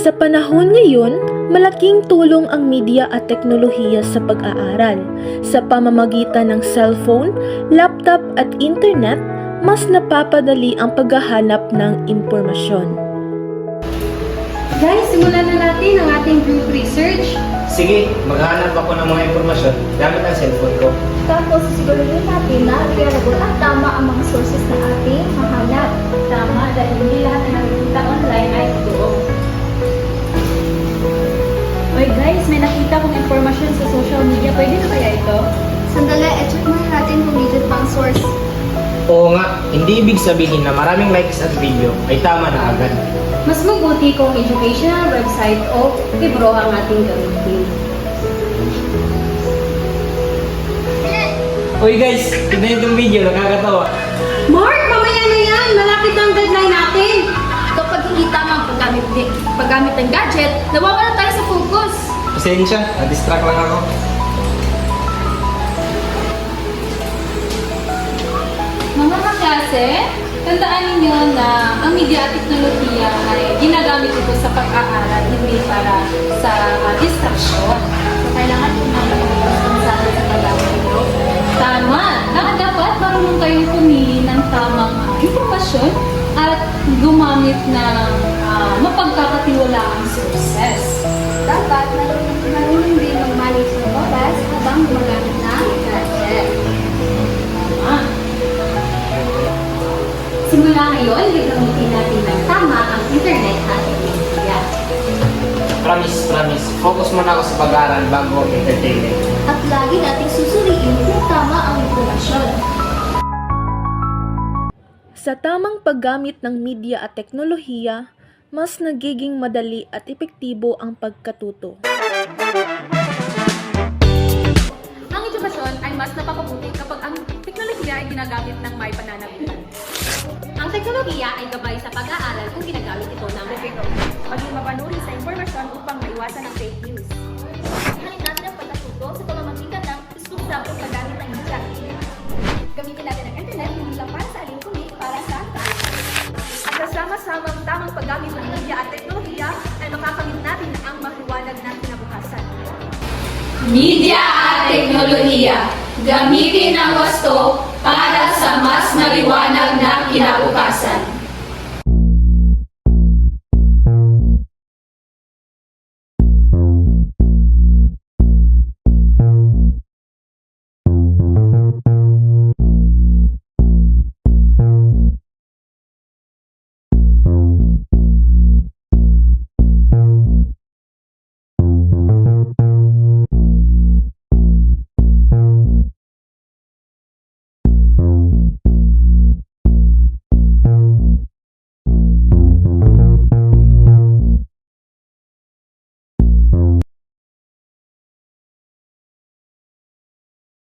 Sa panahon ngayon, malaking tulong ang media at teknolohiya sa pag-aaral. Sa pamamagitan ng cellphone, laptop at internet, mas napapadali ang paghahanap ng impormasyon. Guys, simulan na natin ang ating group research. Sige, maghanap ako ng mga impormasyon gamit ang cellphone ko. Tapos, siguraduhin natin na reliable at tama ang mga sources na ating mahanap. Tama, dahil hindi lahat na nakikita online ay totoo. Oy guys, may nakita kong informasyon sa social media. Pwede na kaya ito? Sandali, check muna natin kung legit pang source. Oo nga, hindi ibig sabihin na maraming likes at video ay tama na agad. Mas mabuti kung educational website o libro ang ating gamitin. Uy guys, tignan itong video, nakakatawa. Mark, mamaya na yan! Malapit ang deadline natin! Kapag hindi tama ang paggamit ng gadget, nawawala tayo sa focus. Pasensya, na-distract lang ako. Mga kaklase, tandaan ninyo na ang media at teknolohiya ay ginagamit ito sa pag-aaral, hindi para sa distraction. So, kailangan po namin responsable sa paggamit ito. Tama! Dapat marunong kayong pumili ng tamang impormasyon at gumamit ng mapagkakatiwalaang sources. Dapat marunong din mag-manage ng oras habang gumagamit ng gadget. Tama! Simula ngayon, gagamitin natin ng tama ang internet at teknolohiya. Promise. Focus muna ako sa pag-aaral bago entertainment. At lagi nating susuriin kung tama ang impormasyon. Sa tamang paggamit ng media at teknolohiya, mas nagiging madali at epektibo ang pagkatuto. Ang edukasyon ay mas napapabuti kapag ang teknolohiya ay ginagamit ng may pananagutan. Ang teknolohiya ay gabay sa pag-aaral kung ginagamit ito ng Pero, maging mapanuri sa impormasyon upang maiwasan ang fake news. Ihalin natin ang pagkatuto sa pamamagitan ng responsableng paggamit ng media. Gamitin natin ang internet hindi lang para sa alin kundi para sa kaalaman. At kasama-samang tamang paggamit ng media at teknolohiya ay makakamit natin ang maliwanag na kinabukasan. Media at teknolohiya, gamitin ang wasto para sa mas maliwanag na kinabukasan.